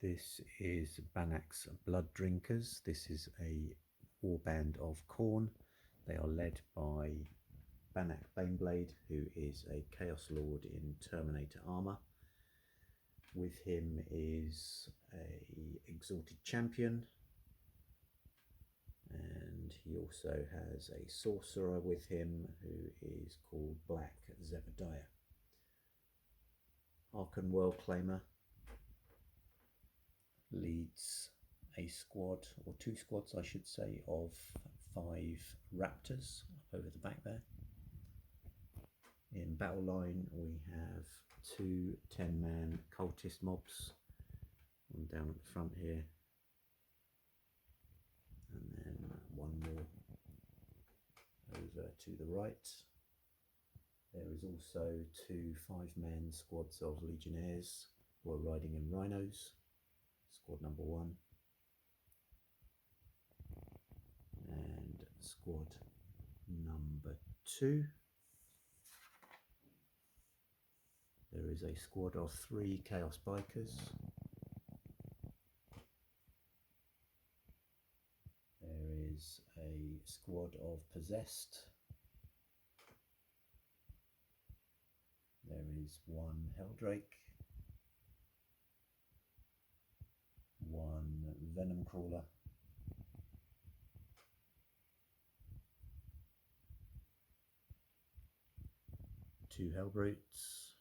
This is Banaaks Blood Drinkers. This is a warband of Khorne. They are led by Banaak Baneblade, who is a Chaos Lord in Terminator armor. With him is a Exalted Champion, and he also has a Sorcerer with him who is called Black Zebediah. Arkan Worldclaimer leads a squad, or two squads I should say, of 5 raptors up over the back there. In battle line we have 2 10-man cultist mobs, one down at the front here, and then one more over to the right. There is also 2 5-man squads of legionnaires who are riding in rhinos, squad number 1 and squad number 2. There is a squad of 3 Chaos Bikers. There is a squad of Possessed. There is 1 Helldrake, 1 Venom Crawler, 2 Hellbrutes,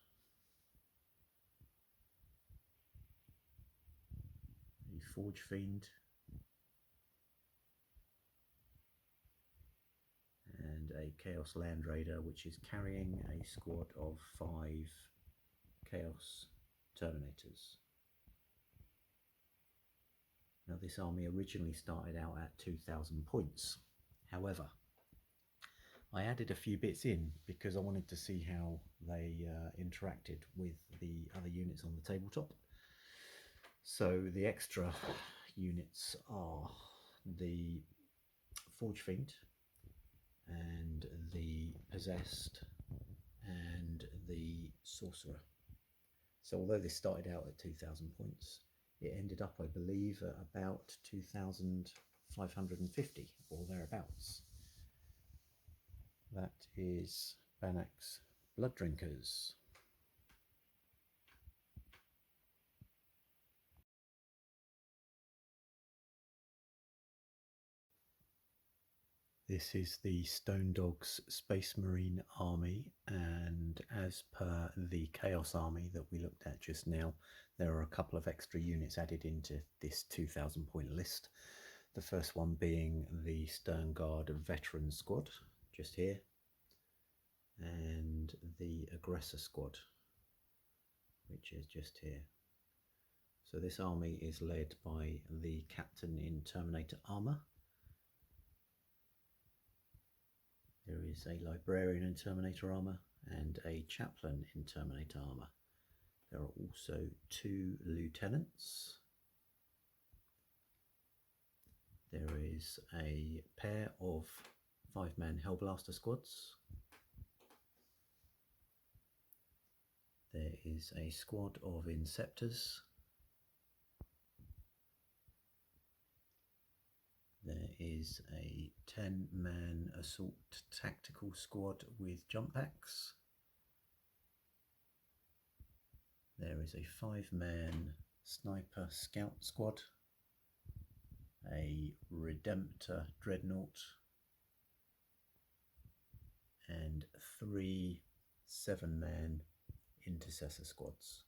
a Forge Fiend, and a Chaos Land Raider, which is carrying a squad of 5 Chaos Terminators. Now this army originally started out at 2,000 points. However, I added a few bits in because I wanted to see how they interacted with the other units on the tabletop. So the extra units are the Forge Fiend and the Possessed and the Sorcerer. So although this started out at 2,000 points, it ended up, I believe, at about 2,550 or thereabouts. That is Banaaks Blood Drinkers. This is the Stone Dogs Space Marine army, and as per the Chaos army that we looked at just now, there are a couple of extra units added into this 2,000 point list. The first one being the Stern Guard Veteran Squad, just here, and the Aggressor Squad, which is just here. So this army is led by the Captain in Terminator armor. There is a Librarian in Terminator armor and a Chaplain in Terminator armor. There are also 2 Lieutenants. There is a pair of 5-man Hellblaster squads. There is a squad of Inceptors. There is a 10-man assault tactical squad with jump packs. There is a 5-man sniper scout squad, a Redemptor dreadnought, and 3 7-man intercessor squads.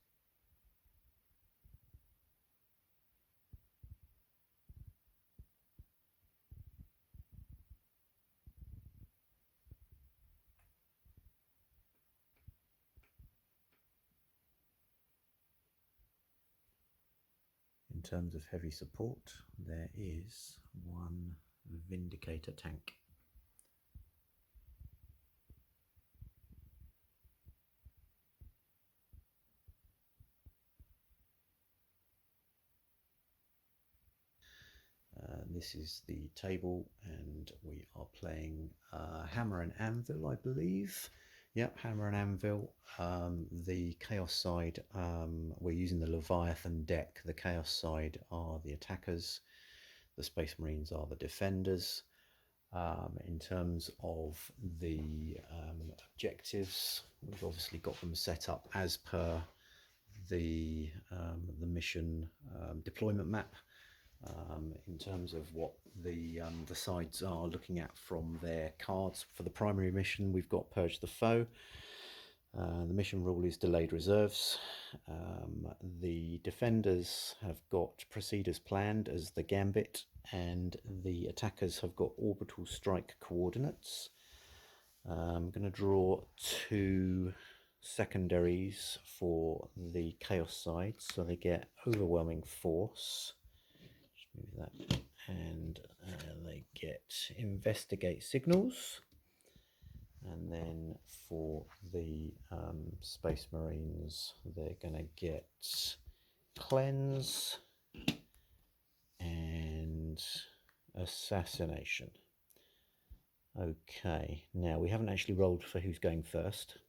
In terms of heavy support, there is 1 Vindicator tank. This is the table, and we are playing Hammer and Anvil, I believe. Yep, hammer and anvil. The chaos side, we're using the Leviathan deck. The chaos side are the attackers. The Space Marines are the defenders. In terms of the objectives, we've obviously got them set up as per the mission deployment map. In terms of what the sides are looking at from their cards. For the primary mission, we've got Purge the Foe. The mission rule is delayed reserves. The defenders have got proceed as planned as the gambit, and the attackers have got orbital strike coordinates. I'm going to draw 2 secondaries for the chaos side, so they get overwhelming force. Just move that, and they get investigate signals. And then for the Space Marines, they're going to get cleanse and assassination. Okay, now we haven't actually rolled for who's going first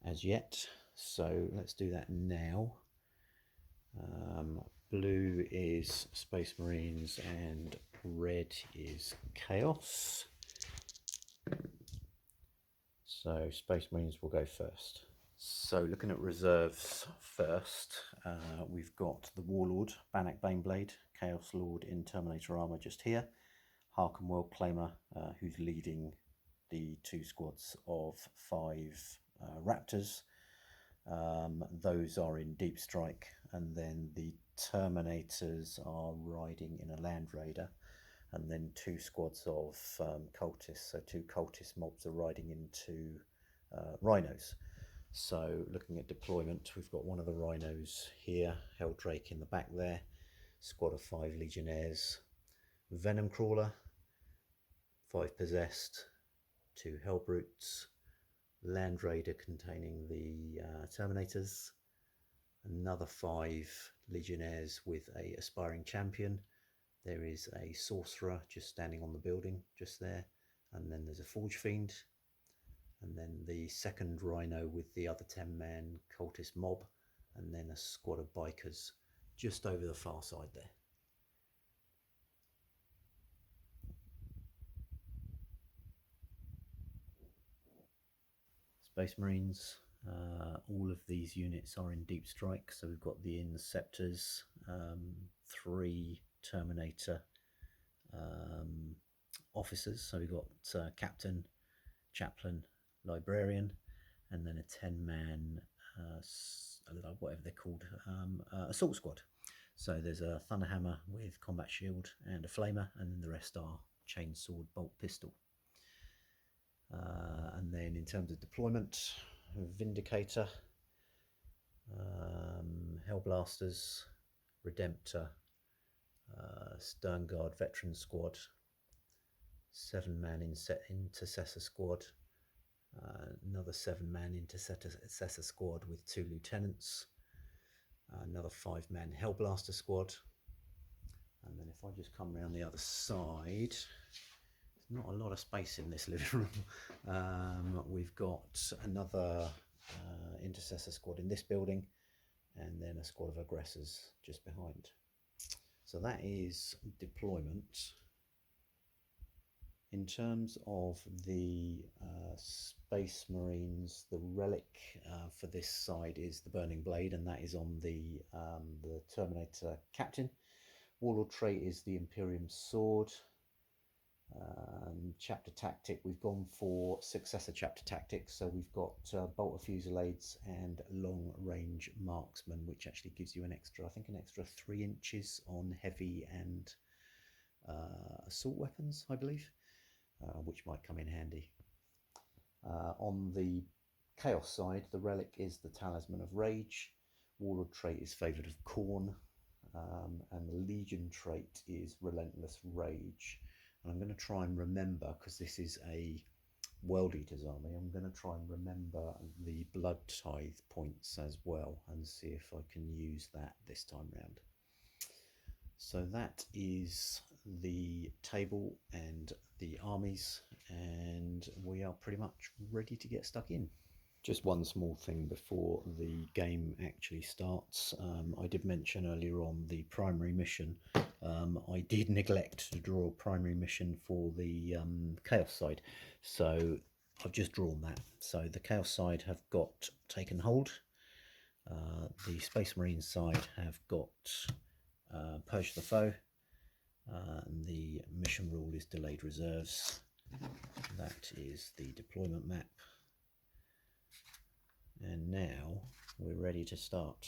as yet, so let's do that now. Blue is Space Marines and red is Chaos. So Space Marines will go first. So looking at reserves first, we've got the Warlord, Banaak Baneblade, Chaos Lord in Terminator armour just here, Harken World Claimer, who's leading the 2 squads of 5 Raptors. Those are in Deep Strike, and then the Terminators are riding in a Land Raider, and then 2 squads of cultists, so 2 cultist mobs are riding into rhinos. So looking at deployment, we've got one of the rhinos here, Helldrake in the back there, squad of 5 legionnaires, Venom Crawler, 5 possessed, 2 Hellbrutes, Land Raider containing the Terminators, another 5 legionnaires with a aspiring champion. There is a sorcerer just standing on the building just there, and then there's a Forge Fiend, and then the second rhino with the other 10-man cultist mob, and then a squad of bikers just over the far side there. Space Marines, all of these units are in Deep Strike, so we've got the Inceptors, 3 Terminator officers, so we've got Captain, Chaplain, Librarian, and then a 10-man, whatever they're called, assault squad. So there's a Thunderhammer with combat shield and a flamer, and then the rest are chainsword, bolt, pistol. And then in terms of deployment, Vindicator, Hellblasters, Redemptor, Sternguard Veteran Squad, 7-man Intercessor Squad, another 7-man Intercessor Squad with 2 lieutenants, another 5-man Hellblaster Squad, and then if I just come around the other side, there's not a lot of space in this living room. We've got another Intercessor Squad in this building, and then a squad of aggressors just behind. So that is deployment. In terms of the Space Marines, the relic for this side is the Burning Blade, and that is on the Terminator Captain. Warlord trait is the Imperium Sword. Chapter Tactic, we've gone for Successor Chapter Tactics, so we've got Bolter Fusillades and Long Range Marksman, which actually gives you an extra 3 inches on heavy and assault weapons, I believe, which might come in handy. On the Chaos side, the relic is the Talisman of Rage. Warlord trait is Favoured of Khorne, and the Legion trait is Relentless Rage. And I'm going to try and remember, because this is a World Eaters army, I'm going to try and remember the Blood Tithe points as well, and see if I can use that this time round. So that is the table and the armies, and we are pretty much ready to get stuck in. Just one small thing before the game actually starts. I did mention earlier on the primary mission. I did neglect to draw a primary mission for the Chaos side, so I've just drawn that. So the Chaos side have got taken hold. The Space Marine side have got Purge the Foe. And the mission rule is delayed reserves. That is the deployment map. And now we're ready to start.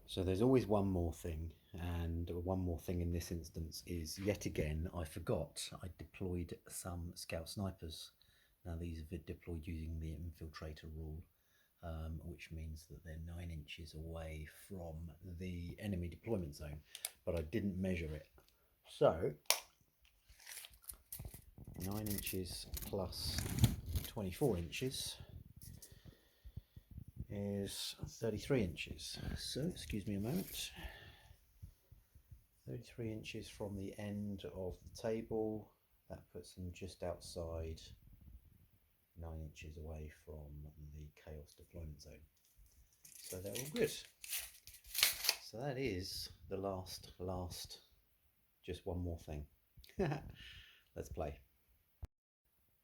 So there's always one more thing, and one more thing in this instance is, yet again, I forgot I deployed some scout snipers. Now these have been deployed using the infiltrator rule, which means that they're 9 inches away from the enemy deployment zone, but I didn't measure it. So 9 inches plus 24 inches is 33 inches. So, excuse me a moment. 33 inches from the end of the table. That puts them just outside 9 inches away from the Chaos deployment zone. So they're all good. So that is the last, just one more thing. Let's play.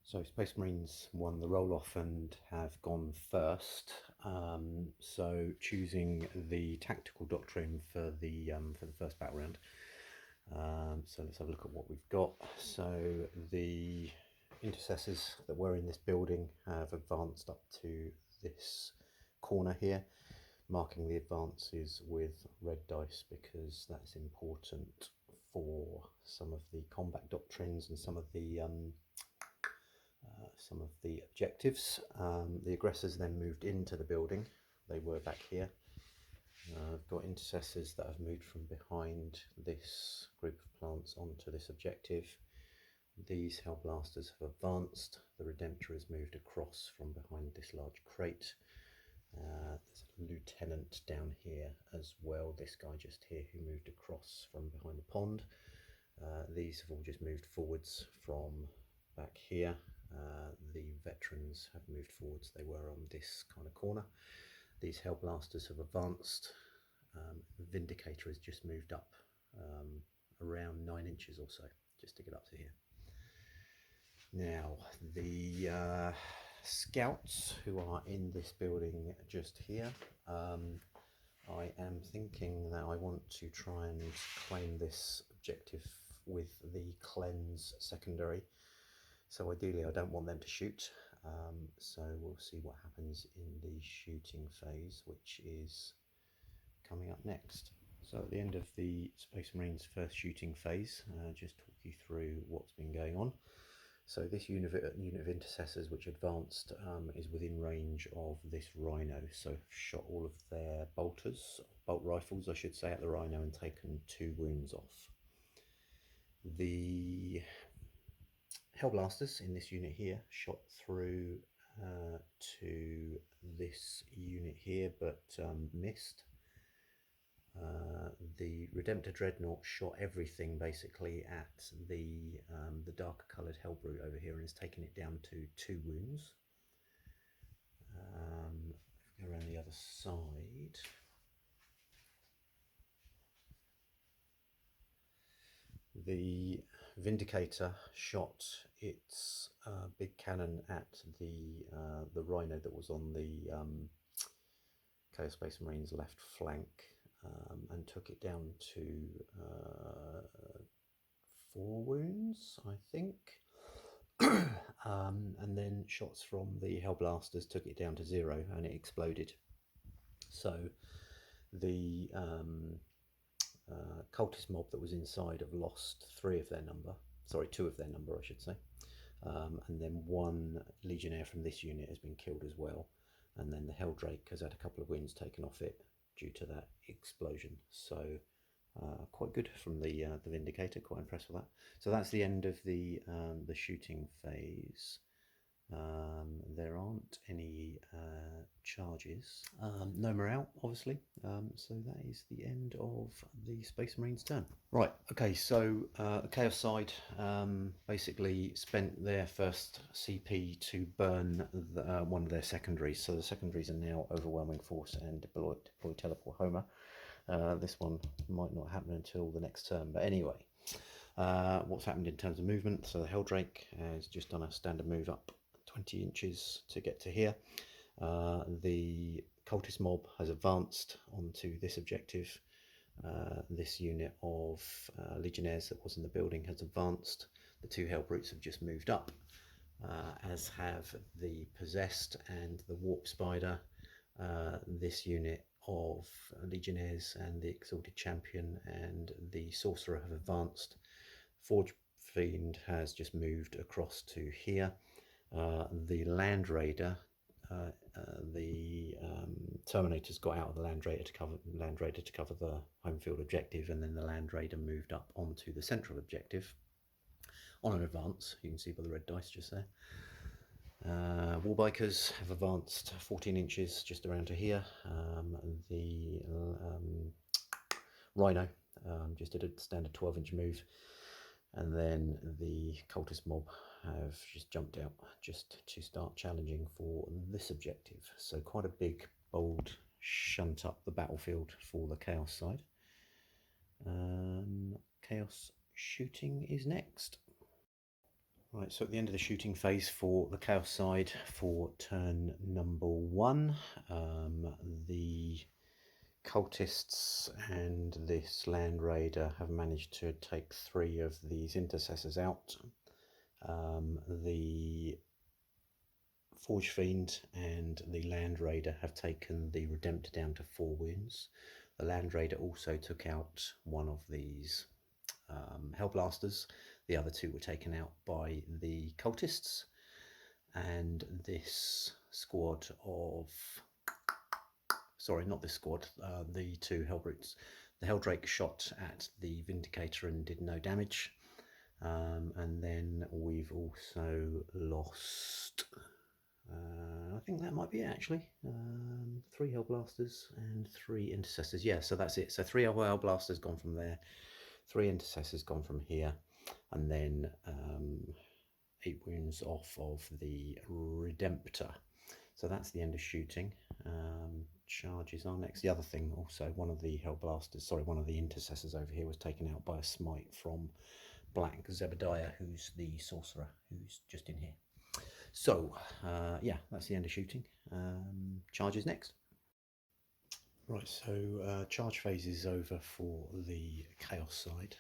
So Space Marines won the roll-off and have gone first. So choosing the tactical doctrine for the first battle round. So let's have a look at what we've got. So the intercessors that were in this building have advanced up to this corner here, marking the advances with red dice because that's important for some of the combat doctrines and some of the objectives. The aggressors then moved into the building. They were back here. I've got intercessors that have moved from behind this group of plants onto this objective. These Hellblasters have advanced. The Redemptor has moved across from behind this large crate. There's a lieutenant down here as well, this guy just here who moved across from behind the pond. These have all just moved forwards from back here. The veterans have moved forwards, they were on this kind of corner. These Hellblasters have advanced. Vindicator has just moved up around 9 inches or so, just to get up to here. Now, the scouts who are in this building just here, I am thinking that I want to try and claim this objective with the cleanse secondary. So ideally I don't want them to shoot, so we'll see what happens in the shooting phase, which is coming up next. So at the end of the Space Marines first shooting phase, just talk you through what's been going on. So this unit of intercessors which advanced is within range of this Rhino, so shot all of their bolt rifles I should say, at the Rhino and taken 2 wounds off. The Hellblasters in this unit here shot through to this unit here but missed. The Redemptor Dreadnought shot everything basically at the darker coloured Hellbrute over here and has taken it down to 2 wounds. If we go around the other side, the Vindicator shot its big cannon at the Rhino that was on the Chaos Space Marines left flank, and took it down to 4 wounds, I think. And then shots from the Hellblasters took it down to 0 and it exploded. So the cultist mob that was inside have lost 2 of their number I should say, and then 1 legionnaire from this unit has been killed as well, and then the Helldrake has had a couple of wounds taken off it due to that explosion. So quite good from the Vindicator, quite impressed with that. So that's the end of the shooting phase. There aren't any charges. No morale, obviously. So that is the end of the Space Marines turn. Right, okay, so the Chaos side basically spent their first CP to burn one of their secondaries. So the secondaries are now Overwhelming Force and Deploy Teleport Homer. This one might not happen until the next turn, but anyway. What's happened in terms of movement? So the Helldrake has just done a standard move up 20 inches to get to here. The cultist mob has advanced onto this objective. This unit of legionnaires that was in the building has advanced. The two Hellbrutes have just moved up, as have the Possessed and the Warp Spider. This unit of legionnaires and the Exalted Champion and the Sorcerer have advanced. Forge Fiend has just moved across to here. The Land Raider, the Terminators got out of the Land Raider to cover the home field objective, and then the Land Raider moved up onto the central objective on an advance. You can see by the red dice just there. Warbikers have advanced 14 inches just around to here. The Rhino just did a standard 12-inch move, and then the cultist mob have just jumped out just to start challenging for this objective. So quite a big, bold shunt up the battlefield for the Chaos side. Chaos shooting is next. Right, so at the end of the shooting phase for the Chaos side for turn number 1, the cultists and this Land Raider have managed to take 3 of these intercessors out. The Forge Fiend and the Land Raider have taken the Redemptor down to 4 wounds. The Land Raider also took out one of these Hellblasters. The other 2 were taken out by the cultists, and this squad of, sorry, not this squad, the 2 Hellbrutes. The Helldrake shot at the Vindicator and did no damage. And then we've also lost, I think that might be it actually, 3 Hellblasters and 3 Intercessors. Yeah, so that's it. So 3 Hellblasters gone from there, 3 Intercessors gone from here, and then 8 wounds off of the Redemptor. So that's the end of shooting. Charges are next. The other thing also, one of the Hellblasters, sorry, one of the Intercessors over here was taken out by a smite from Black Zebediah, who's the sorcerer, who's just in here. So, yeah, that's the end of shooting. Charges next. Right, so charge phase is over for the Chaos side.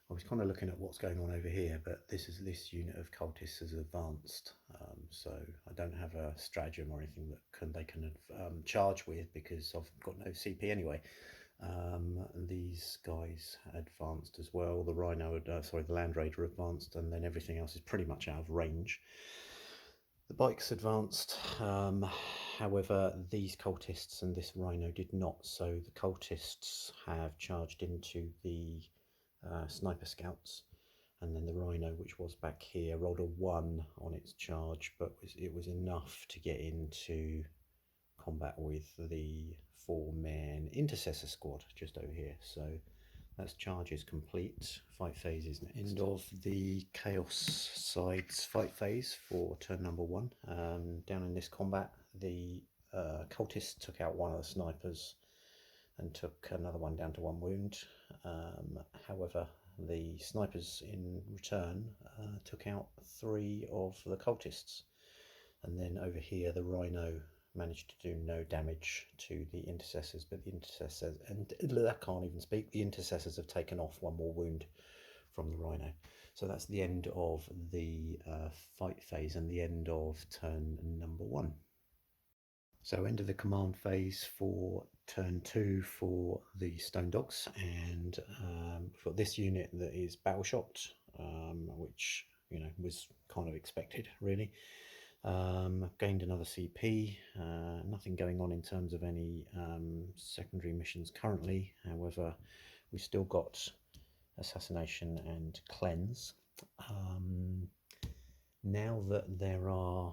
I was kind of looking at what's going on over here, but this unit of cultists has advanced, so I don't have a stratagem or anything that they can charge with, because I've got no CP anyway. These guys advanced as well. The Rhino, the Land Raider advanced, and then everything else is pretty much out of range. The bikes advanced, however, these cultists and this Rhino did not. So the cultists have charged into the sniper scouts, and then the Rhino, which was back here, rolled a 1 on its charge, but it was enough to get into combat with the 4-man Intercessor squad just over here. So that's charges complete. Fight phase is next. End of the Chaos side's fight phase for turn number 1. Down in this combat, the cultists took out one of the snipers and took another one down to 1 wound. However, the snipers in return took out 3 of the cultists. And then over here, the Rhino managed to do no damage to the Intercessors, but the Intercessors, and I can't even speak, the Intercessors have taken off 1 more wound from the Rhino. So that's the end of the fight phase and the end of turn number 1. So end of the command phase for turn 2 for the Stone Dogs, and for this unit that is battle shocked, which was kind of expected really. Gained another CP, nothing going on in terms of any secondary missions currently. However, we've still got Assassination and Cleanse. Now that there are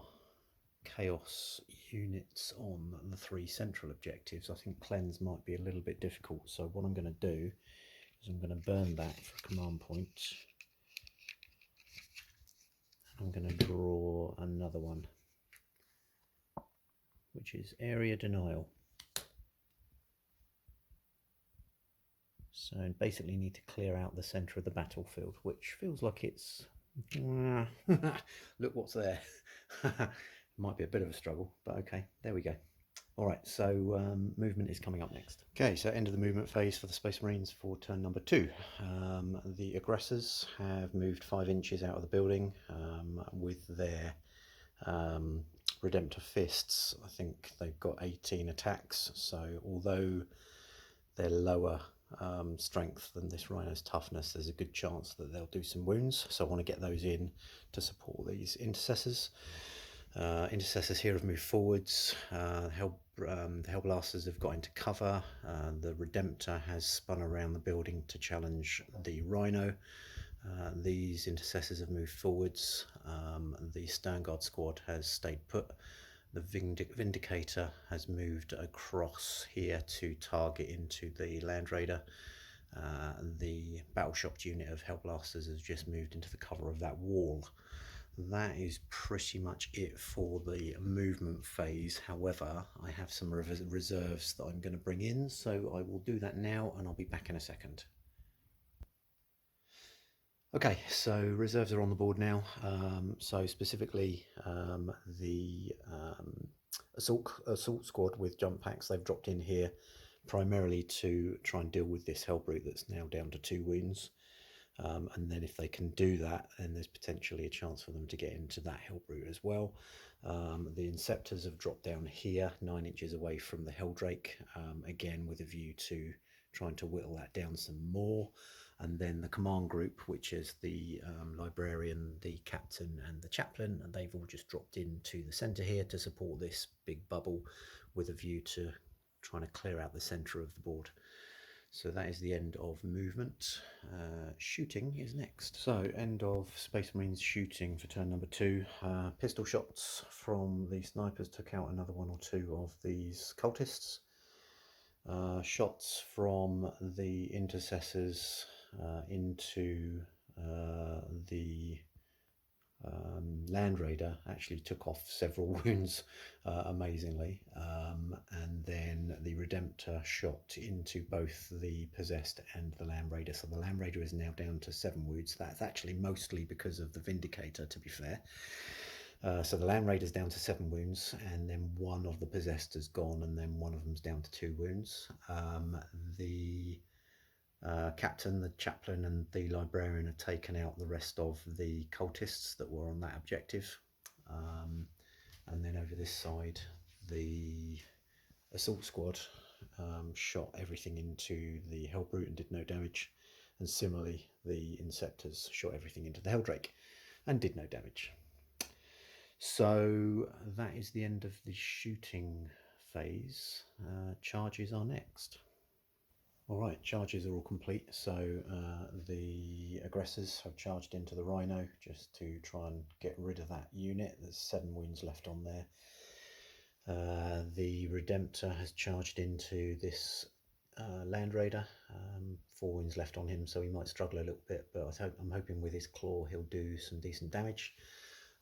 chaos units on the 3 central objectives, I think cleanse might be a little bit difficult. So what I'm going to do is I'm going to burn that for a command point. I'm going to draw another one, which is area denial. So basically need to clear out the centre of the battlefield, which feels like it's... Look what's there. Might be a bit of a struggle, but okay, there we go. All right, so movement is coming up next. Okay, so end of the movement phase for the Space Marines for turn number 2. The aggressors have moved 5 inches out of the building with their Redemptor Fists. I think they've got 18 attacks, so although they're lower strength than this Rhino's toughness, there's a good chance that they'll do some wounds, so I want to get those in to support these intercessors. Intercessors here have moved forwards. The Hellblasters have got into cover. The Redemptor has spun around the building to challenge the Rhino. These intercessors have moved forwards. The Sternguard squad has stayed put. The Vindicator has moved across here to target into the Land Raider. The Battleshocked unit of Hellblasters has just moved into the cover of that wall. That is pretty much it for the movement phase. However, I have some reserves that I'm going to bring in, so I will do that now and I'll be back in a second. Okay, so reserves are on the board now. So specifically the assault squad with jump packs, they've dropped in here primarily to try and deal with this Hellbrute that's now down to 2 wounds. And then if they can do that, then there's potentially a chance for them to get into that Hellbrute as well. The Inceptors have dropped down here 9 inches away from the Helldrake, again with a view to trying to whittle that down some more. And then the command group, which is the librarian, the captain and the chaplain, and they've all just dropped into the centre here to support this big bubble with a view to trying to clear out the centre of the board. So that is the end of movement. Shooting is next. So end of Space Marines shooting for turn number 2. Pistol shots from the snipers took out another 1 or 2 of these cultists. Shots from the intercessors into the Land Raider actually took off several wounds, amazingly, and then the Redemptor shot into both the Possessed and the Land Raider. So the Land Raider is now down to 7 wounds. That's actually mostly because of the Vindicator, to be fair. So the Land Raider's down to 7 wounds, and then 1 of the Possessed is gone, and then 1 of them's down to 2 wounds. The captain, the chaplain and the librarian have taken out the rest of the cultists that were on that objective. And then over this side, the assault squad shot everything into the Hellbrute and did no damage. And similarly, the Inceptors shot everything into the Helldrake and did no damage. So that is the end of the shooting phase. Charges are next. Alright, charges are all complete, so the aggressors have charged into the Rhino just to try and get rid of that unit. There's 7 wounds left on there. The Redemptor has charged into this Land Raider, 4 wounds left on him, so he might struggle a little bit, but I'm hoping with his claw he'll do some decent damage.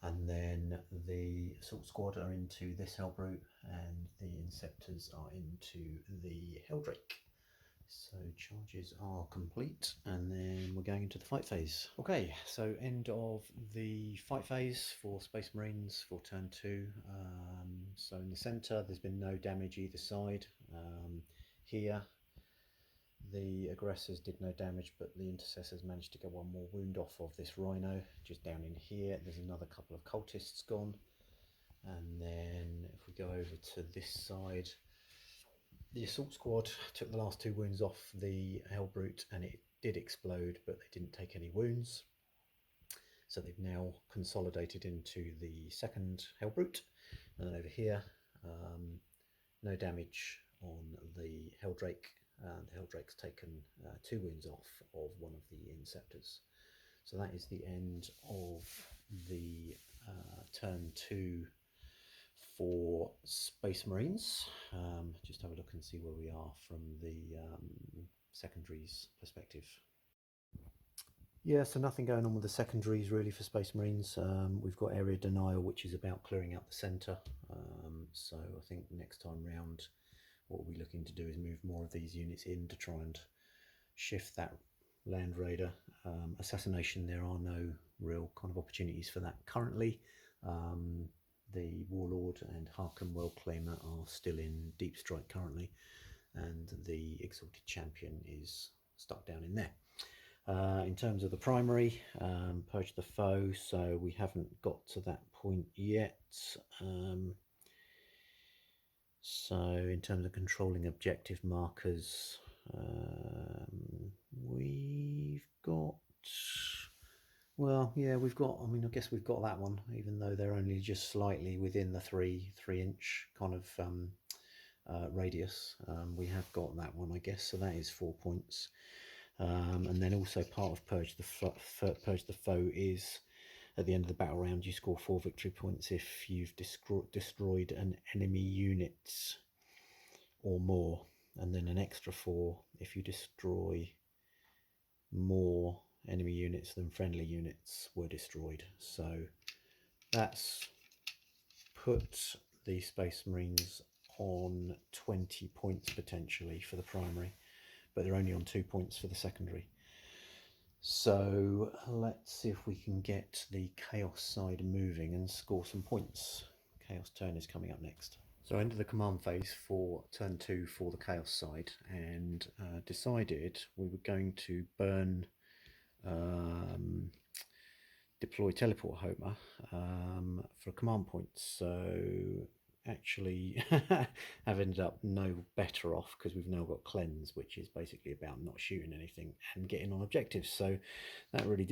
And then the assault squad are into this Hellbrute, and the Inceptors are into the Helldrake. So charges are complete, and then we're going into the fight phase. Okay, so end of the fight phase for Space Marines for turn 2. So in the centre there's been no damage either side. Here the aggressors did no damage, but the intercessors managed to get 1 more wound off of this Rhino. Just down in here there's another couple of cultists gone, and then if we go over to this side, the assault squad took the last 2 wounds off the Hellbrute, and it did explode, but they didn't take any wounds. So they've now consolidated into the second Hellbrute. And then over here, no damage on the Helldrake. The Helldrake's taken 2 wounds off of 1 of the Inceptors. So that is the end of the turn 2 for Space Marines. Just have a look and see where we are from the secondaries perspective. Yeah, so nothing going on with the secondaries really for Space Marines. We've got area denial, which is about clearing out the centre. So I think next time round, what we'll be looking to do is move more of these units in to try and shift that land raider. Assassination, there are no real kind of opportunities for that currently. The Warlord and Harken Worldclaimer are still in Deep Strike currently, and the Exalted Champion is stuck down in there. In terms of the primary, Purge the Foe, so we haven't got to that point yet. So in terms of controlling objective markers, we've got, well, yeah, we've got, I mean, I guess we've got that one, even though they're only just slightly within the 3-inch kind of radius. We have got that one, I guess, so that is 4 points. And then also part of Purge the Foe is at the end of the battle round you score 4 victory points if you've destroyed an enemy unit or more, and then an extra 4 if you destroy more enemy units than friendly units were destroyed. So that's put the Space Marines on 20 points potentially for the primary, but they're only on 2 points for the secondary. So let's see if we can get the Chaos side moving and score some points. Chaos turn is coming up next. So I entered the command phase for turn 2 for the Chaos side, and decided we were going to burn deploy Teleport Homer for command points. So actually I've ended up no better off because we've now got Cleanse, which is basically about not shooting anything and getting on objectives. So that really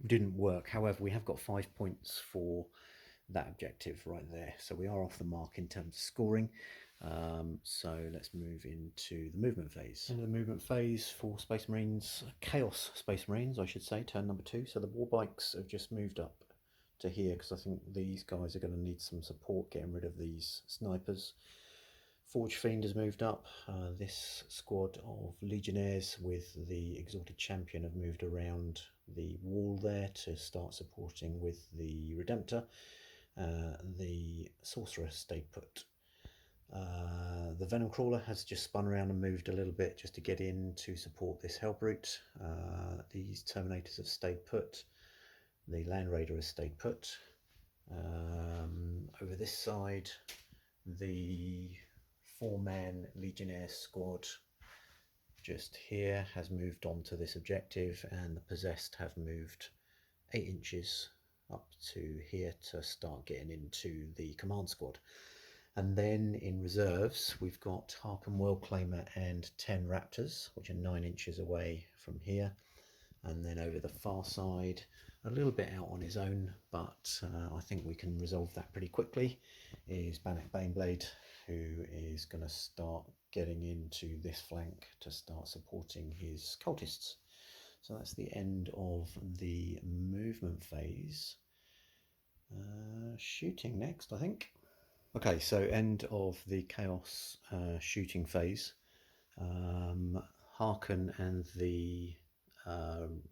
didn't work. However, we have got 5 points for that objective right there, so we are off the mark in terms of scoring. So let's move into the movement phase. Into the movement phase for Space Marines, Chaos Space Marines I should say, turn number 2. So the war bikes have just moved up to here because I think these guys are going to need some support getting rid of these snipers. Forge Fiend has moved up. This squad of Legionnaires with the Exalted Champion have moved around the wall there to start supporting with the Redemptor. The Sorcerer stayed put. The Venom Crawler has just spun around and moved a little bit just to get in to support this Hellbrute. These Terminators have stayed put. The Land Raider has stayed put. Over this side, the 4-man Legionnaire squad just here has moved on to this objective, and the Possessed have moved 8 inches up to here to start getting into the command squad. And then in reserves, we've got Harken Worldclaimer and 10 Raptors, which are 9 inches away from here. And then over the far side, a little bit out on his own, but I think we can resolve that pretty quickly, is Banaak Baneblade, who is going to start getting into this flank to start supporting his cultists. So that's the end of the movement phase. Shooting next, I think. Okay, so end of the Chaos shooting phase. Harken and the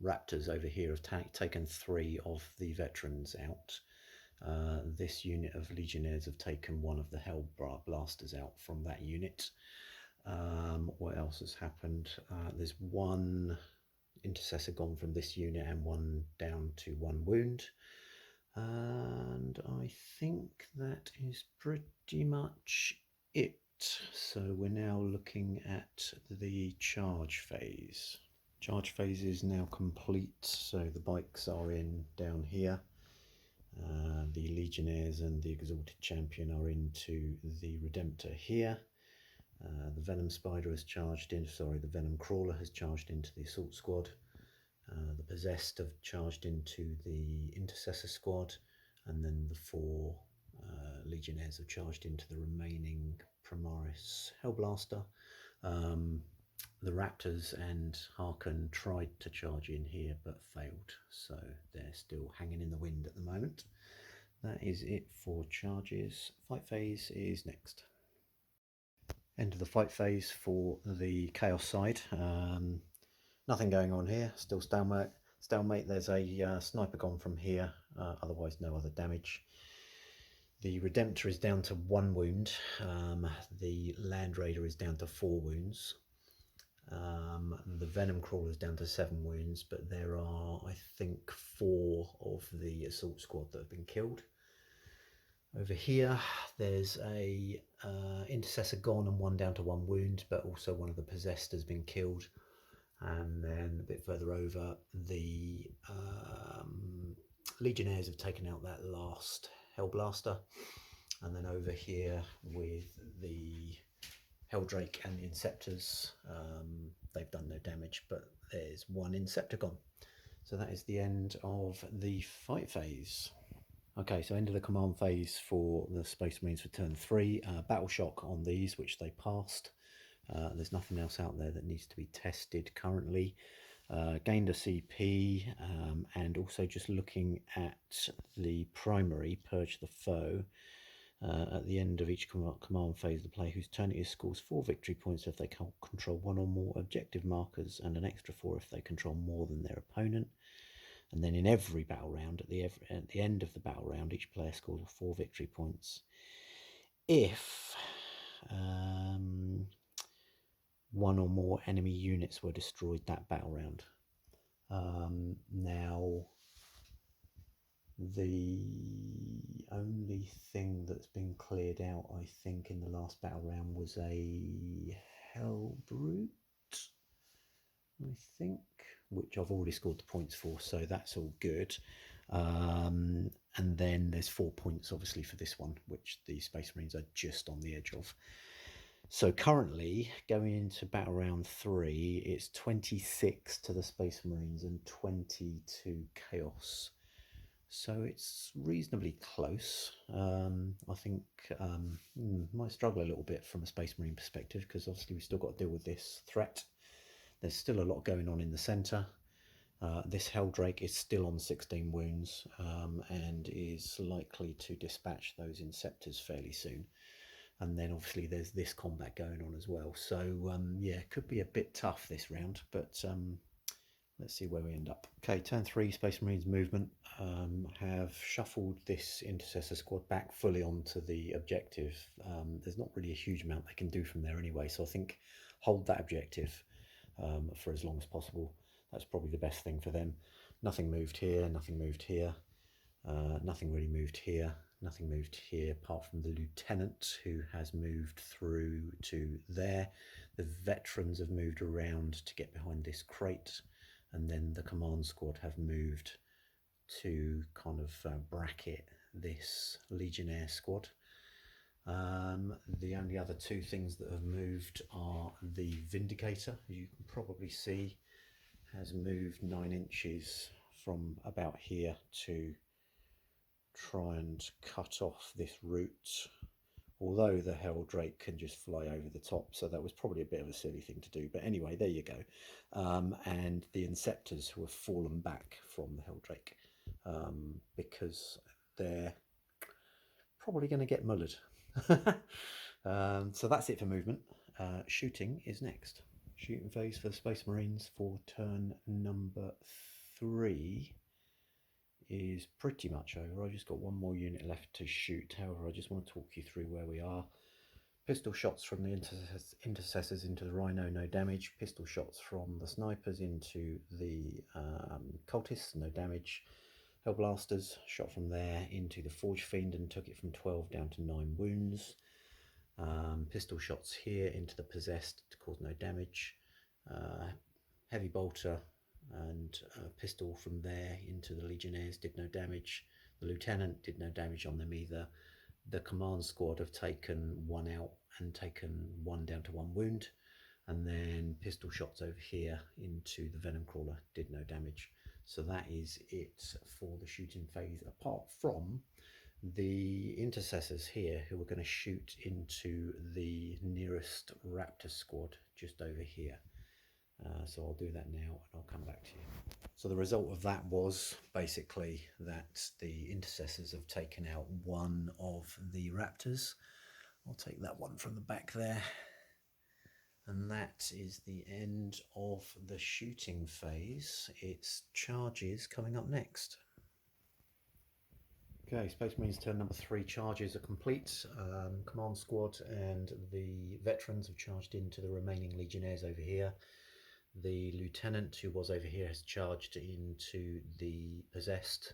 Raptors over here have taken 3 of the veterans out. This unit of Legionnaires have taken 1 of the Hell Blasters out from that unit. What else has happened? There's 1 Intercessor gone from this unit and 1 down to 1 wound. And I think that is pretty much it. So we're now looking at the charge phase. Charge phase is now complete, so the bikes are in down here. The Legionnaires and the Exalted Champion are into the Redemptor here. The Venom Spider has charged in, the Venom Crawler has charged into the Assault Squad. The Possessed have charged into the Intercessor Squad, and then the 4 Legionnaires have charged into the remaining Primaris Hellblaster. The Raptors and Harken tried to charge in here but failed, so they're still hanging in the wind at the moment. That is it for charges. Fight phase is next. End of the fight phase for the Chaos side. Nothing going on here, still stalemate. There's a sniper gone from here, otherwise no other damage. The Redemptor is down to 1 wound. The Land Raider is down to 4 wounds. The Venom Crawler is down to 7 wounds, but there are, I think, 4 of the Assault Squad that have been killed. Over here, there's a Intercessor gone and 1 down to 1 wound, but also one of the Possessed has been killed. And then a bit further over, the Legionnaires have taken out that last Hellblaster. And then over here with the Helldrake and the Inceptors, they've done no damage, but there's 1 Inceptor gone. So that is the end of the fight phase. Okay, so end of the command phase for the Space Marines for turn 3. Battle shock on these, which they passed. There's nothing else out there that needs to be tested currently. Gained a CP, and also just looking at the primary, Purge the Foe. At the end of each command phase, the player whose turn it is scores 4 victory points if they control 1 or more objective markers, and an extra 4 if they control more than their opponent. And then in every battle round, at the end of the battle round, each player scores 4 victory points if 1 or more enemy units were destroyed that battle round. Now, the only thing that's been cleared out, I think, in the last battle round was a Hellbrute, I think, which I've already scored the points for, so that's all good. And then there's 4 points, obviously, for this one, which the Space Marines are just on the edge of. So currently, going into battle round 3, it's 26 to the Space Marines and 20 to Chaos. So it's reasonably close. I think might struggle a little bit from a Space Marine perspective, because obviously we've still got to deal with this threat. There's still a lot going on in the centre. This Helldrake is still on 16 wounds, and is likely to dispatch those Inceptors fairly soon. And then obviously there's this combat going on as well. So yeah, it could be a bit tough this round, but let's see where we end up. Okay, turn 3, Space Marines movement. Have shuffled this Intercessor squad back fully onto the objective. There's not really a huge amount they can do from there anyway, so I think hold that objective for as long as possible. That's probably the best thing for them. Nothing moved here, nothing moved here, nothing really moved here, nothing moved here apart from the Lieutenant, who has moved through to there. The veterans have moved around to get behind this crate, and then the command squad have moved to kind of bracket this Legionnaire squad. The only other 2 things that have moved are the Vindicator, as you can probably see, has moved 9 inches from about here to try and cut off this route, although the Helldrake can just fly over the top, so that was probably a bit of a silly thing to do, but anyway, there you go. And the Inceptors, who have fallen back from the Helldrake, because they're probably going to get mullered. So that's it for movement. Shooting is next. Shooting phase for the Space Marines for turn number 3 is pretty much over. I just got 1 more unit left to shoot. However, I just want to talk you through where we are. Pistol shots from the Intercessors into the Rhino, no damage. Pistol shots from the Snipers into the Cultists, no damage. Hellblasters shot from there into the Forge Fiend and took it from 12 down to 9 wounds. Pistol shots here into the Possessed to cause no damage. Heavy Bolter and pistol from there into the Legionnaires did no damage. The Lieutenant did no damage on them either. The command squad have taken 1 out and taken 1 down to 1 wound. And then pistol shots over here into the Venom Crawler did no damage. So that is it for the shooting phase, apart from the intercessors here who are going to shoot into the nearest raptor squad just over here. So I'll do that now and I'll come back to you. So the result of that was basically that the intercessors have taken out one of the raptors. I'll take that one from the back there. And that is the end of the shooting phase. It's charges coming up next. Okay, Space Marines turn number 3 charges are complete. Command squad and the veterans have charged into the remaining legionnaires over here. The lieutenant who was over here has charged into the possessed,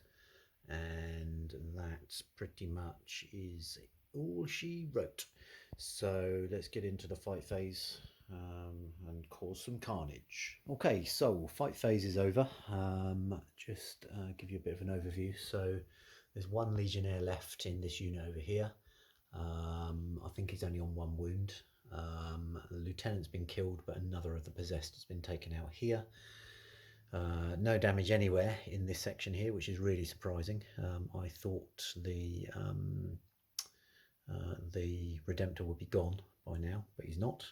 and that pretty much is all she wrote. So let's get into the fight phase and cause some carnage. Okay, so fight phase is over. Just give you a bit of an overview. So there's one legionnaire left in this unit over here. I think he's only on 1 wound. The lieutenant's been killed, but another of the possessed has been taken out here. No damage anywhere in this section here, which is really surprising. I thought the Redemptor would be gone by now, but he's not.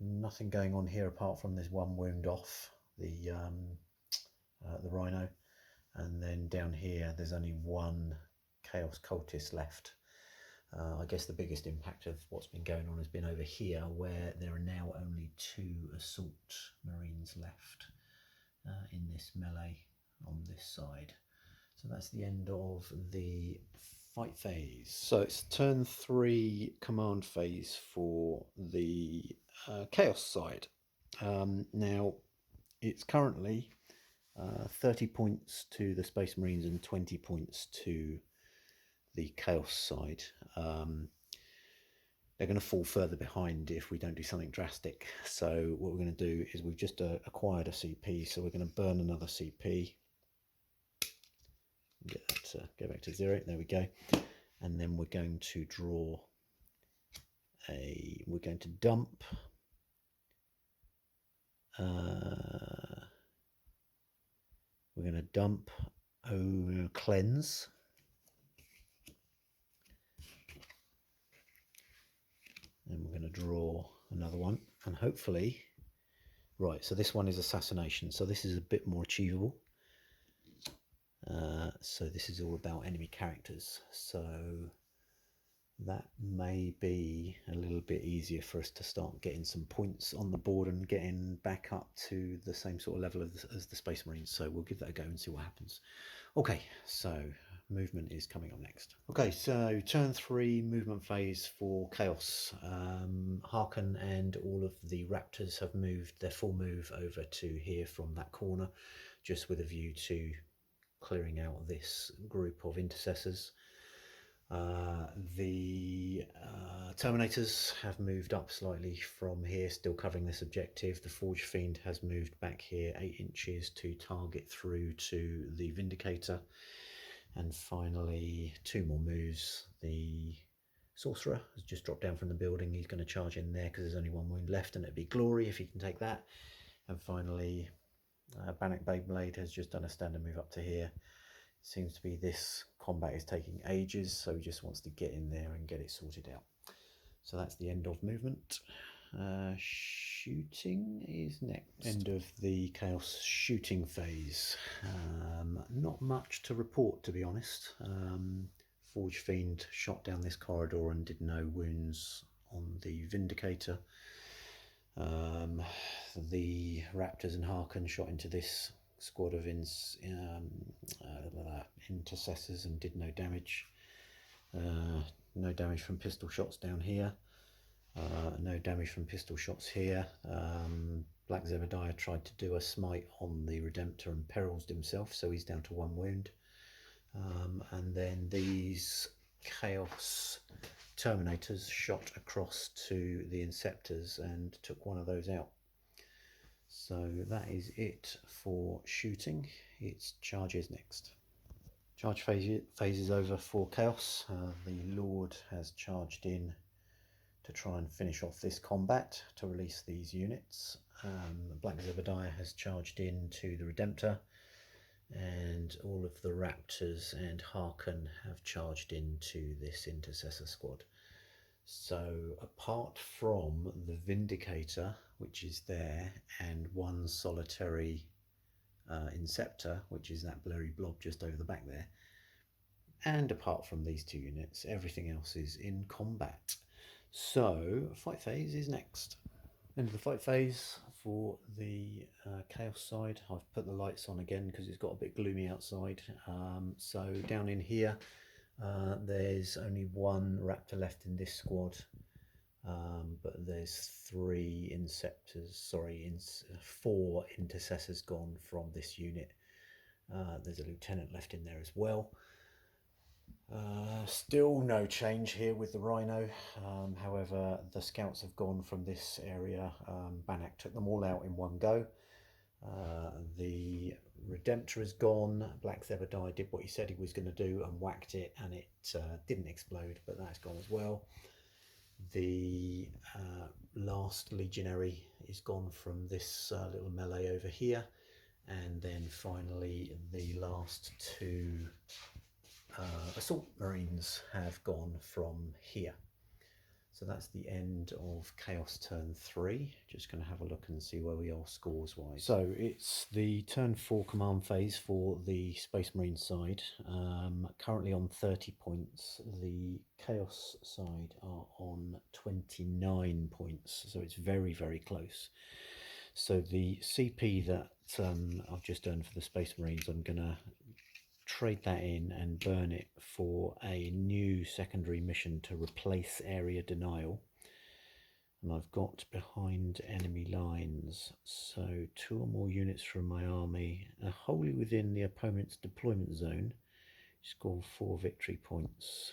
Nothing going on here apart from this 1 wound off the Rhino, and then down here there's only 1 Chaos Cultist left. I guess the biggest impact of what's been going on has been over here, where there are now only 2 Assault Marines left in this melee on this side. So that's the end of the fight phase. So it's turn 3 command phase for the Chaos side. Now it's currently 30 points to the Space Marines and 20 points to the Chaos side. They're going to fall further behind if we don't do something drastic. So what we're going to do is we've just acquired a CP, so we're going to burn another CP. Get that to go back to 0. There we go. And then we're going to draw we're going to dump cleanse. And we're going to draw another one, and hopefully, right, so this one is assassination, so this is a bit more achievable. So this is all about enemy characters, so that may be a little bit easier for us to start getting some points on the board and getting back up to the same sort of level as the Space Marines. So we'll give that a go and see what happens. Okay, so movement is coming up next. Okay, so turn 3 movement phase for Chaos. Harken and all of the Raptors have moved their full move over to here from that corner, just with a view to clearing out this group of intercessors. The Terminators have moved up slightly from here, still covering this objective. The Forge Fiend has moved back here 8 inches to target through to the Vindicator. And finally, 2 more moves. The Sorcerer has just dropped down from the building. He's going to charge in there because there's only 1 wound left, and it'd be glory if he can take that. And finally, Banaak Beyblade has just done a standard move up to here. It seems to be this combat is taking ages, so he just wants to get in there and get it sorted out. So that's the end of movement. Shooting is next. End of the Chaos shooting phase. Not much to report, to be honest. Forge Fiend shot down this corridor and did no wounds on the Vindicator. The Raptors and Harken shot into this squad of intercessors and did no damage. No damage from pistol shots down here. No damage from pistol shots here. Black Zebediah tried to do a smite on the Redemptor and perils himself, so he's down to 1 wound. And then these Chaos Terminators shot across to the Inceptors and took one of those out. So that is it for shooting. It's charges next. Charge phase is over for Chaos. The Lord has charged in to try and finish off this combat to release these units. Black Zebediah has charged in to the Redemptor, and and all of the Raptors and Harken have charged into this intercessor squad. So apart from the Vindicator, which is there, and one solitary Inceptor, which is that blurry blob just over the back there, and apart from these two units, everything else is in combat. So fight phase is next. Into the fight phase for the Chaos side. I've put the lights on again because it's got a bit gloomy outside. So down in here, there's only one Raptor left in this squad, but there's four Intercessors gone from this unit. There's a Lieutenant left in there as well. Still no change here with the Rhino. However, the scouts have gone from this area. Banaaks took them all out in one go. The Redemptor is gone. Black Zebediah did what he said he was going to do and whacked it, and it didn't explode, but that's gone as well. The last Legionary is gone from this little melee over here, and then finally the last two Assault Marines have gone from here. So that's the end of Chaos turn 3. Just going to have a look and see where we are scores wise. So it's the turn 4 command phase for the Space Marine side. Currently on 30 points. The Chaos side are on 29 points. So it's very, very close. So the CP that I've just done for the Space Marines, I'm going to trade that in and burn it for a new secondary mission to replace area denial. And I've got behind enemy lines, so 2 or more units from my army are wholly within the opponent's deployment zone. Score 4 victory points.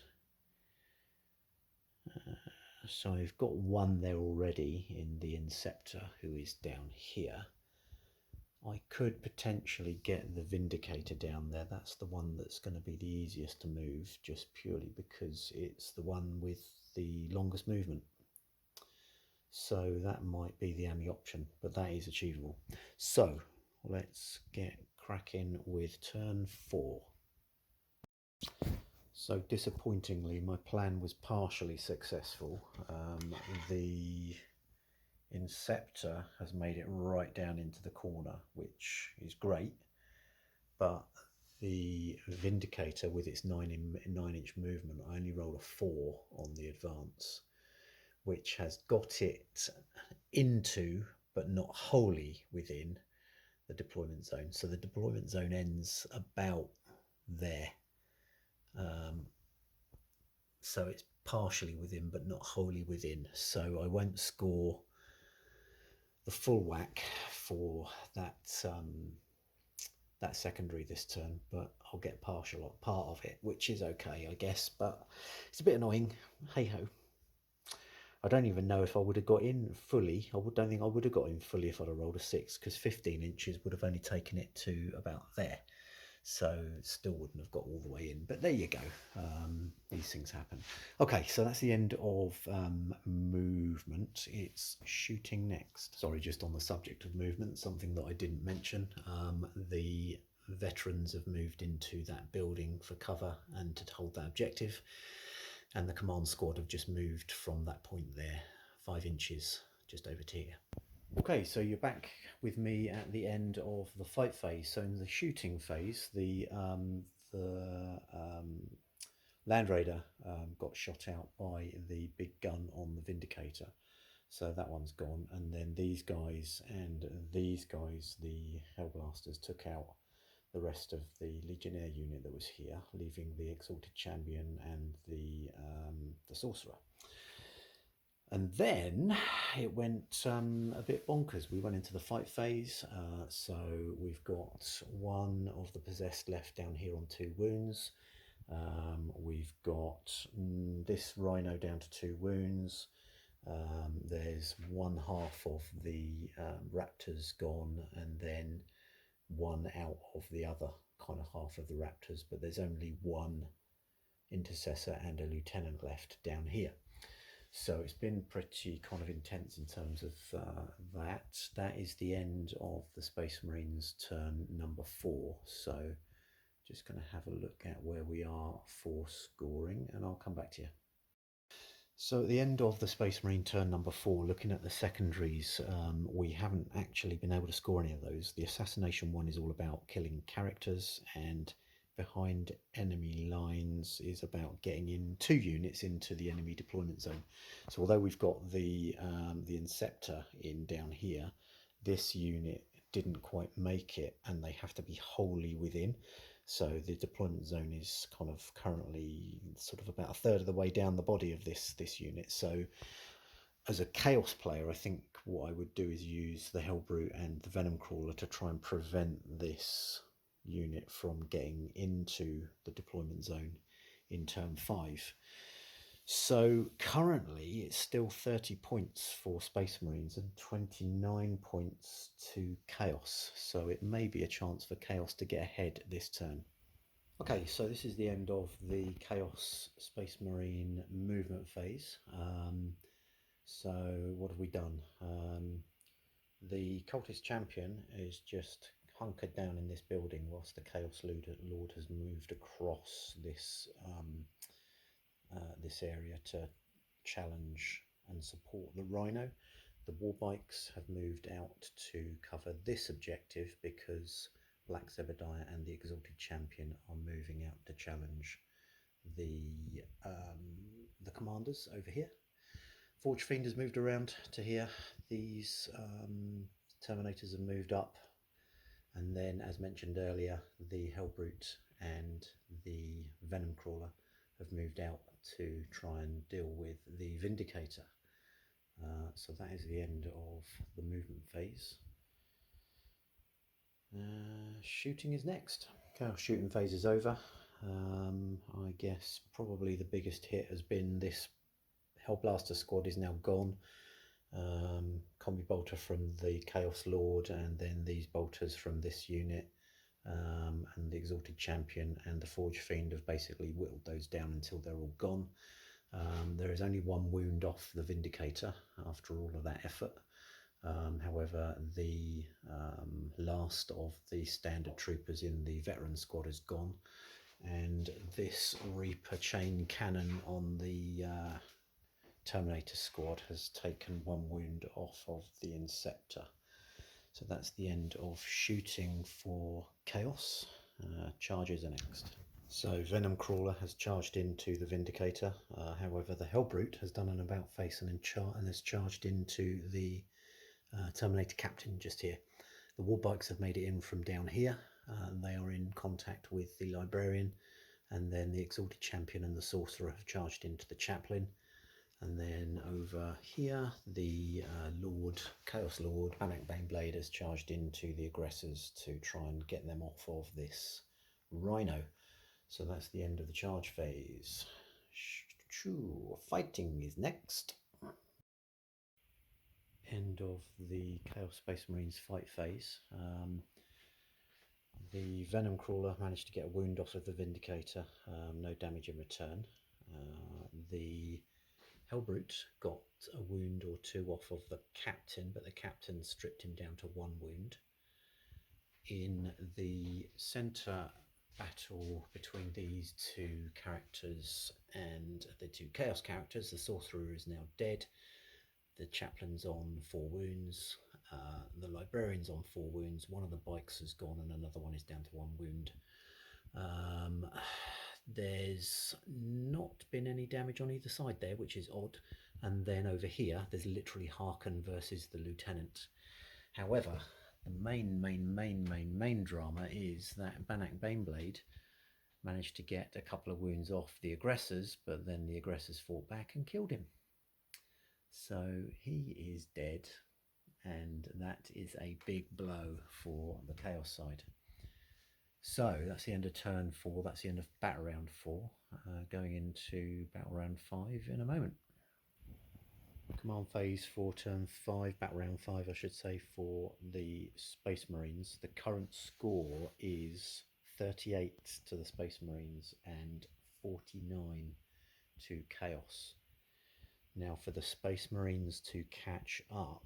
So I've got one there already in the Inceptor, who is down here. I could potentially get the Vindicator down there. That's the one that's going to be the easiest to move, just purely because it's the one with the longest movement. So that might be the only option, but that is achievable. So let's get cracking with turn 4. So disappointingly, my plan was partially successful. The Inceptor has made it right down into the corner, which is great, but the Vindicator with its 9-inch movement, I only rolled a 4 on the advance, which has got it into, but not wholly within, the deployment zone. So the deployment zone ends about there. So it's partially within, but not wholly within. So I won't score the full whack for that that secondary this turn, but I'll get part of it, which is okay, I guess, but it's a bit annoying. Hey ho. I don't even know if I would have got in fully. Don't think I would have got in fully if I'd have rolled a 6, because 15 inches would have only taken it to about there. So still wouldn't have got all the way in, but there you go. These things happen. Okay, so that's the end of movement. It's shooting next. Sorry, just on the subject of movement, something that I didn't mention. The veterans have moved into that building for cover and to hold that objective, and the command squad have just moved from that point there 5 inches just over to here. Okay, so you're back with me at the end of the fight phase. So in the shooting phase, the Land Raider got shot out by the big gun on the Vindicator. So that one's gone. And then these guys and these guys, the Hellblasters, took out the rest of the Legionnaire unit that was here, leaving the Exalted Champion and the Sorcerer. And then it went a bit bonkers. We went into the fight phase. So we've got one of the possessed left down here on 2 wounds. We've got this Rhino down to 2 wounds. There's one half of the Raptors gone, and then one out of the other kind of half of the Raptors. But there's only one Intercessor and a Lieutenant left down here. So it's been pretty kind of intense in terms of that. That is the end of the Space Marines turn number 4. So Just going to have a look at where we are for scoring, and I'll come back to you. So at the end of the Space Marine turn number 4, looking at the secondaries, we haven't actually been able to score any of those. The assassination one is all about killing characters, and behind enemy lines is about getting in 2 units into the enemy deployment zone. So although we've got the Inceptor in down here, this unit didn't quite make it, and they have to be wholly within. So the deployment zone is kind of currently sort of about a third of the way down the body of this unit. So as a Chaos player, I think what I would do is use the Hellbrute and the Venom Crawler to try and prevent this unit from getting into the deployment zone in turn 5. So currently it's still 30 points for Space Marines and 29 points to Chaos. So it may be a chance for Chaos to get ahead this turn. Okay, so this is the end of the Chaos Space Marine movement phase. So what have we done? The Cultist Champion is just hunkered down in this building whilst the Chaos Lord has moved across this this area to challenge and support the Rhino. The Warbikes have moved out to cover this objective because Black Zebediah and the Exalted Champion are moving out to challenge the commanders over here. Forge Fiend has moved around to here. These Terminators have moved up, and then, as mentioned earlier, the Hellbrute and the Venom Crawler have moved out to try and deal with the Vindicator. So that is the end of the movement phase. Shooting is next. Okay, our shooting phase is over. I guess probably the biggest hit has been this Hellblaster squad is now gone. Combi bolter from the Chaos Lord, and then these bolters from this unit, and the Exalted Champion and the Forge Fiend have basically whittled those down until they're all gone. There is only 1 wound off the Vindicator after all of that effort. However, the last of the standard troopers in the veteran squad is gone, and this Reaper chain cannon on the Terminator squad has taken 1 wound off of the Inceptor. So that's the end of shooting for Chaos. Charges are next. So Venom Crawler has charged into the Vindicator. However, the Hellbrute has done an about face and has charged into the Terminator Captain just here. The Warbikes have made it in from down here. They are in contact with the Librarian, and then the Exalted Champion and the Sorcerer have charged into the Chaplain. And then over here, the Chaos Lord, Banaak Baneblade, has charged into the aggressors to try and get them off of this Rhino. So that's the end of the charge phase. Fighting is next. End of the Chaos Space Marines fight phase. The Venom Crawler managed to get a wound off of the Vindicator, no damage in return. The Hellbrute got a wound or 2 off of the Captain, but the Captain stripped him down to 1 wound. In the centre battle between these 2 characters and the 2 Chaos characters, the Sorcerer is now dead. The Chaplain's on 4 wounds. The Librarian's on 4 wounds. One of the bikes has gone and another one is down to 1 wound. There's not been any damage on either side there, which is odd. And then over here, there's literally Harken versus the Lieutenant. However, the main drama is that Banaak Baneblade managed to get a couple of wounds off the aggressors, but then the aggressors fought back and killed him. So he is dead, and that is a big blow for the Chaos side. So that's the end of turn 4, that's the end of battle round 4, going into battle round 5 in a moment. Command phase for turn 5, battle round 5 I should say, for the Space Marines. The current score is 38 to the Space Marines and 49 to Chaos. Now for the Space Marines to catch up,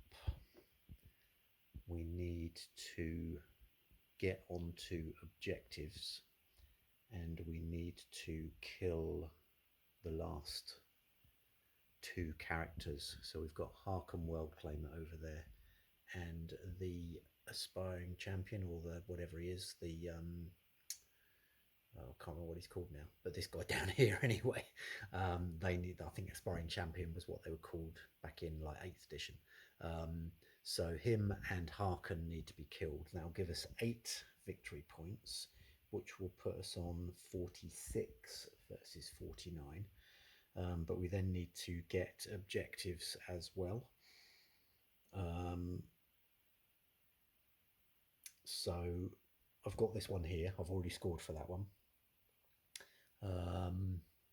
we need to get onto objectives and we need to kill the last two characters. So we've got Harken Worldclaimer over there, and the aspiring champion, or the whatever he is, the I can't remember what he's called now, but this guy down here anyway. They need, I think, aspiring champion was what they were called back in like 8th edition. So him and Harken need to be killed. That'll give us 8 victory points, which will put us on 46 versus 49. But we then need to get objectives as well. So I've got this one here. I've already scored for that one.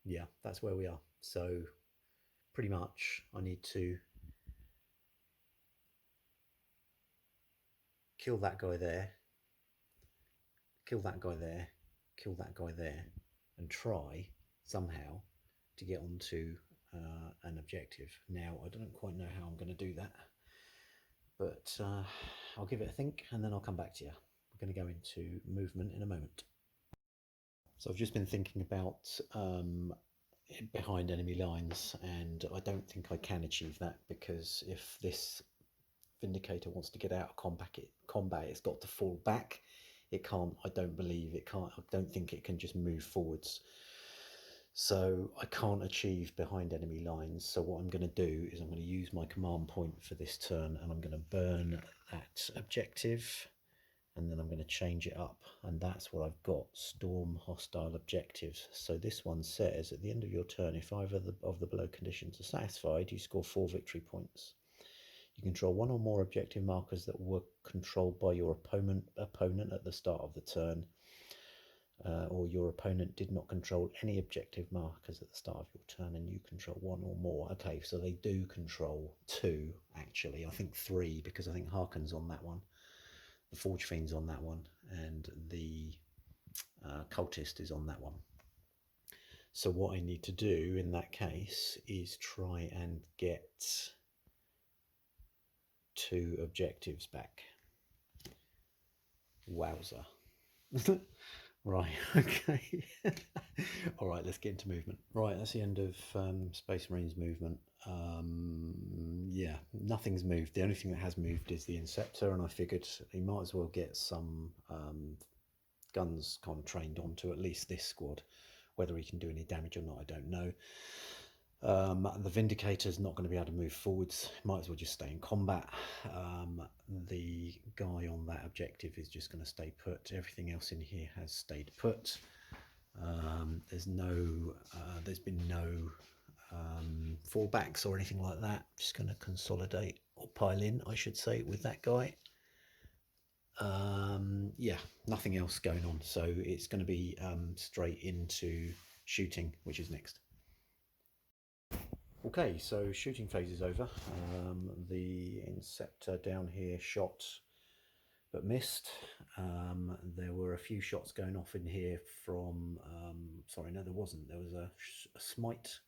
Yeah, that's where we are. So pretty much I need to kill that guy there, kill that guy there, kill that guy there, and try somehow to get onto an objective. Now, I don't quite know how I'm going to do that, but I'll give it a think and then I'll come back to you. We're going to go into movement in a moment. So I've just been thinking about behind enemy lines, and I don't think I can achieve that, because if this Vindicator wants to get out of combat, it's got to fall back. It can't, I don't believe it can't, I don't think it can just move forwards. So I can't achieve behind enemy lines. So what I'm going to do is I'm going to use my command point for this turn, and I'm going to burn that objective, and then I'm going to change it up, and that's what I've got: storm hostile objectives. So this one says, at the end of your turn, if either of the below conditions are satisfied, you score 4 victory points. You control one or more objective markers that were controlled by your opponent at the start of the turn, or your opponent did not control any objective markers at the start of your turn, and you control one or more. Okay, so they do control 2, actually. I think 3, because I think Harken's on that one, the Forge Fiend's on that one, and the Cultist is on that one. So what I need to do in that case is try and get 2 objectives back. Wowzer. Right, okay. All right, let's get into movement. Right, that's the end of Space Marines movement. Yeah, nothing's moved. The only thing that has moved is the Inceptor, and I figured he might as well get some guns kind of trained onto at least this squad. Whether he can do any damage or not, I don't know. The Vindicator's not going to be able to move forwards. Might as well just stay in combat. The guy on that objective is just going to stay put. Everything else in here has stayed put. There's been no fallbacks or anything like that. Just going to consolidate, or pile in, I should say, with that guy. Yeah, nothing else going on. So it's going to be straight into shooting, which is next. Okay, so shooting phase is over. The Inceptor down here shot but missed. There were a few shots going off in here from, sorry, no there wasn't. There was a smite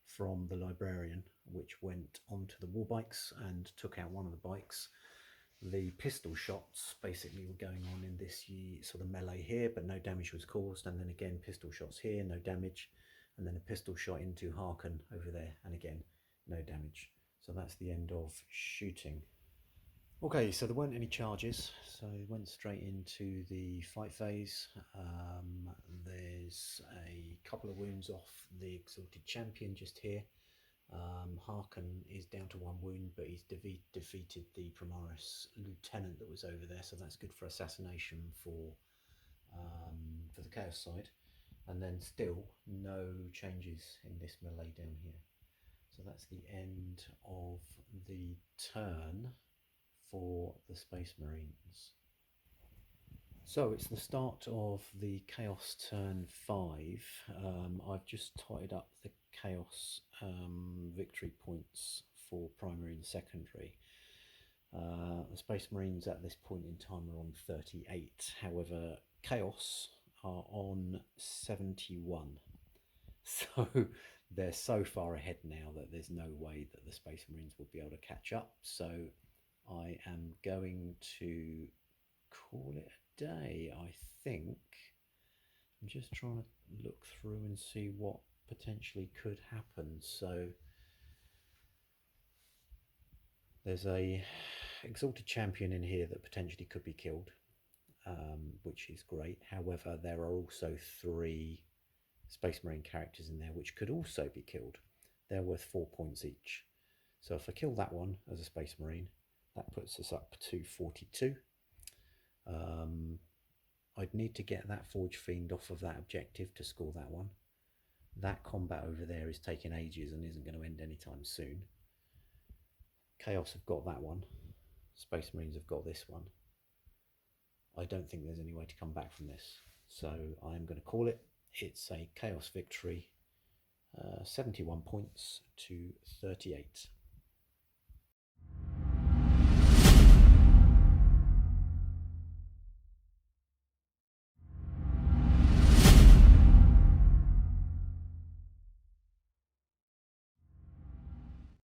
from the Librarian, which went onto the war bikes and took out one of the bikes. The pistol shots basically were going on in this sort of melee here, but no damage was caused, and then again pistol shots here, no damage. And then a pistol shot into Harken over there, and again, no damage. So that's the end of shooting. Okay, so there weren't any charges, so we went straight into the fight phase. There's a couple of wounds off the Exalted Champion just here. Harken is down to 1 wound, but he's defeated the Primaris Lieutenant that was over there, so that's good for assassination for the Chaos side. And then still no changes in this melee down here. So that's the end of the turn for the Space Marines. So it's the start of the Chaos turn 5. I've just tied up the Chaos victory points for primary and secondary. The Space Marines at this point in time are on 38. However, Chaos are on 71, so they're so far ahead now that there's no way that the Space Marines will be able to catch up. So I am going to call it a day. I think I'm just trying to look through and see what potentially could happen. So there's a exalted champion in here that potentially could be killed, which is great. However, there are also 3 Space Marine characters in there which could also be killed. They're worth 4 points each. So if I kill that one as a Space Marine, that puts us up to 42. I'd need to get that Forge Fiend off of that objective to score that one. That combat over there is taking ages and isn't going to end anytime soon. Chaos have got that one. Space Marines have got this one. I don't think there's any way to come back from this. So I'm going to call it. It's a Chaos victory, 71 points to 38.